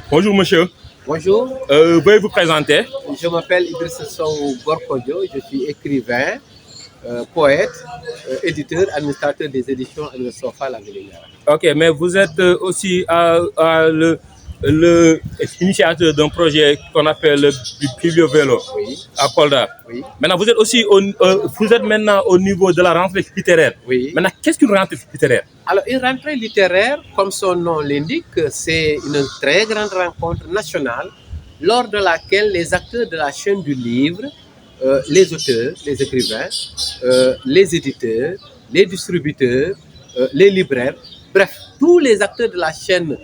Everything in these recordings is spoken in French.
Bonjour monsieur. Bonjour. Veuillez vous présenter. Je m'appelle Idriss Sow Gorkodjo, je suis écrivain, poète, éditeur, administrateur des éditions Al Sofa La Vélingara. Ok, mais vous êtes aussi initiateur d'un projet qu'on appelle le Biblio-Vélo Oui. à Kolda. Oui. Maintenant, vous êtes aussi vous êtes maintenant au niveau de la rentrée littéraire. Oui. Maintenant, qu'est-ce qu'une rentrée littéraire? Alors, une rentrée littéraire, comme son nom l'indique, c'est une très grande rencontre nationale lors de laquelle les acteurs de la chaîne du livre, les auteurs, les écrivains, les éditeurs, les distributeurs, les libraires, bref, tous les acteurs de la chaîne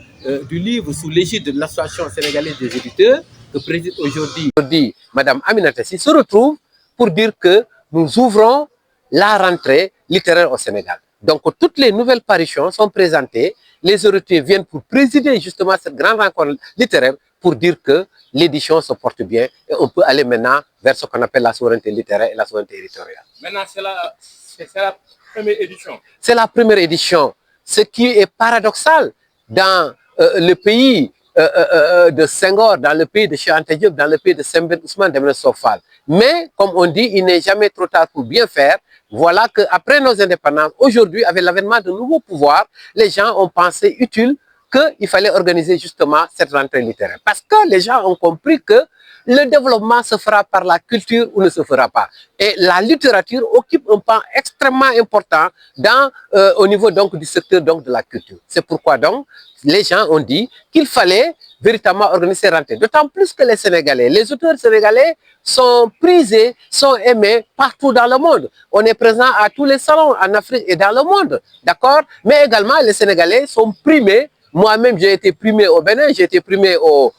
du livre sous l'égide de l'Association sénégalaise des éditeurs, que préside aujourd'hui Madame Aminata Sy, se retrouvent pour dire que nous ouvrons la rentrée littéraire au Sénégal. Donc, toutes les nouvelles parutions sont présentées. Les autorités viennent pour présider justement cette grande rencontre littéraire pour dire que l'édition se porte bien et on peut aller maintenant vers ce qu'on appelle la souveraineté littéraire et la souveraineté éditoriale. Maintenant, c'est la première édition. C'est la première édition. Ce qui est paradoxal dans le pays de Senghor, dans le pays de Cheikh Anta Diop, dans le pays de Sembène Ousmane Dembélé Sofal. Mais, comme on dit, il n'est jamais trop tard pour bien faire. Voilà qu'après nos indépendances, aujourd'hui, avec l'avènement de nouveaux pouvoirs, les gens ont pensé utile qu'il fallait organiser justement cette rentrée littéraire. Parce que les gens ont compris que le développement se fera par la culture ou ne se fera pas. Et la littérature occupe un pan extrêmement important au niveau donc, du secteur donc, de la culture. C'est pourquoi donc les gens ont dit qu'il fallait véritablement organiser cette rentrée. D'autant plus que les Sénégalais, les auteurs sénégalais sont prisés, sont aimés partout dans le monde. On est présent à tous les salons en Afrique et dans le monde, d'accord? Mais également, les Sénégalais sont primés. Moi-même, j'ai été primé au Bénin, j'ai été primé au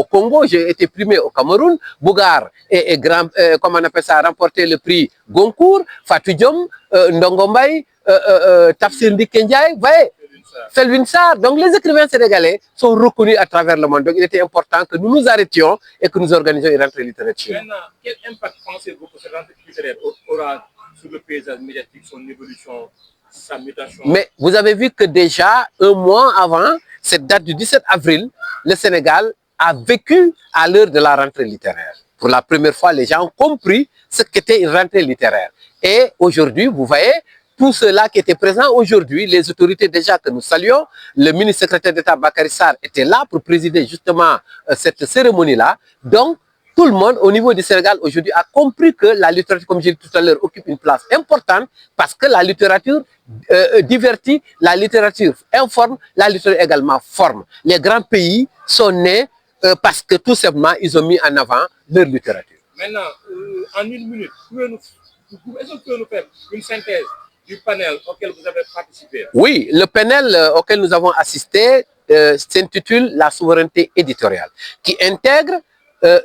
Congo, j'ai été primé au Cameroun. Bougar et grand, comment on appelle ça, a remporté le prix Goncourt. Fatou Diom, Ndongombay, Tafsir Ndikendiaye, vous voyez, Felwine Sarr. Donc les écrivains sénégalais sont reconnus à travers le monde. Donc il était important que nous nous arrêtions et que nous organisions une rentrée littéraire. Maintenant, quel impact pensez-vous que cette rentrée littéraire aura sur le paysage médiatique, son évolution, sa mutation? Mais vous avez vu que déjà, un mois avant, cette date du 17 avril, le Sénégal a vécu à l'heure de la rentrée littéraire. Pour la première fois, les gens ont compris ce qu'était une rentrée littéraire. Et aujourd'hui, vous voyez, tous ceux-là qui étaient présents aujourd'hui, les autorités déjà que nous saluons, le ministre secrétaire d'État Bakary Sarr était là pour présider justement cette cérémonie-là. Donc, tout le monde au niveau du Sénégal aujourd'hui a compris que la littérature, comme j'ai dit tout à l'heure, occupe une place importante parce que la littérature divertit, la littérature informe, la littérature également forme. Les grands pays sont nés parce que tout simplement, ils ont mis en avant leur littérature. Maintenant, en une minute, est-ce que vous pouvez nous faire une synthèse du panel auquel vous avez participé? Oui, le panel auquel nous avons assisté s'intitule La souveraineté éditoriale, qui intègre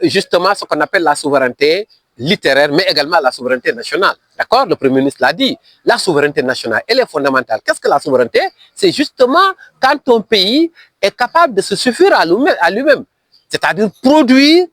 justement ce qu'on appelle la souveraineté littéraire, mais également la souveraineté nationale. D'accord? Le Premier ministre l'a dit. La souveraineté nationale, elle est fondamentale. Qu'est-ce que la souveraineté? C'est justement quand un pays est capable de se suffire à lui-même. C'est-à-dire produire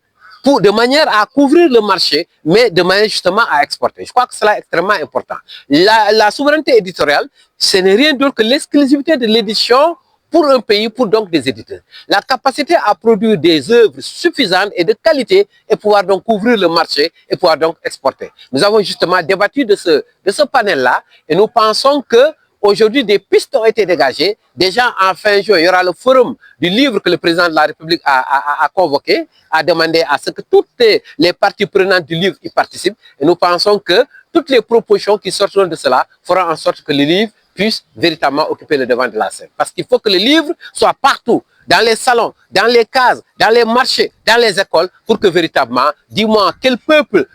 de manière à couvrir le marché, mais de manière justement à exporter. Je crois que cela est extrêmement important. La souveraineté éditoriale, ce n'est rien d'autre que l'exclusivité de l'édition pour un pays, pour donc des éditeurs. La capacité à produire des œuvres suffisantes et de qualité et pouvoir donc couvrir le marché et pouvoir donc exporter. Nous avons justement débattu de ce panel-là et nous pensons que aujourd'hui, des pistes ont été dégagées. Déjà, en fin juin, il y aura le forum du livre que le président de la République a convoqué, a demandé à ce que toutes les parties prenantes du livre y participent. Et nous pensons que toutes les propositions qui sortiront de cela feront en sorte que le livre puisse véritablement occuper le devant de la scène. Parce qu'il faut que le livre soit partout, dans les salons, dans les cases, dans les marchés, dans les écoles, pour que véritablement, dis-moi quel peuple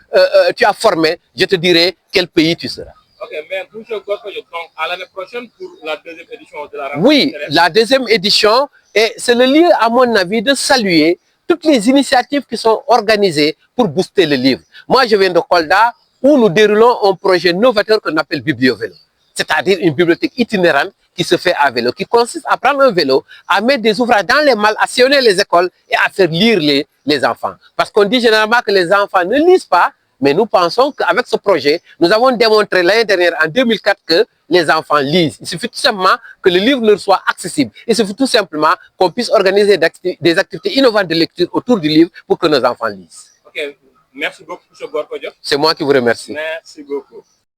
tu as formé, je te dirai quel pays tu seras. Ok, mais M. Gorkodjo, donc à l'année prochaine pour la deuxième édition de la rentrée. Oui, la deuxième édition, et c'est le lieu, à mon avis, de saluer toutes les initiatives qui sont organisées pour booster le livre. Moi, je viens de Kolda, où nous déroulons un projet novateur qu'on appelle Biblio-Vélo. C'est-à-dire une bibliothèque itinérante qui se fait à vélo, qui consiste à prendre un vélo, à mettre des ouvrages dans les malles, à sillonner les écoles et à faire lire les enfants. Parce qu'on dit généralement que les enfants ne lisent pas, Mais nous pensons qu'avec ce projet, nous avons démontré l'année dernière, en 2004, que les enfants lisent. Il suffit tout simplement que le livre leur soit accessible. Il suffit tout simplement qu'on puisse organiser des activités innovantes de lecture autour du livre pour que nos enfants lisent. Ok, merci beaucoup, M. Gorkodjo. C'est moi qui vous remercie. Merci beaucoup.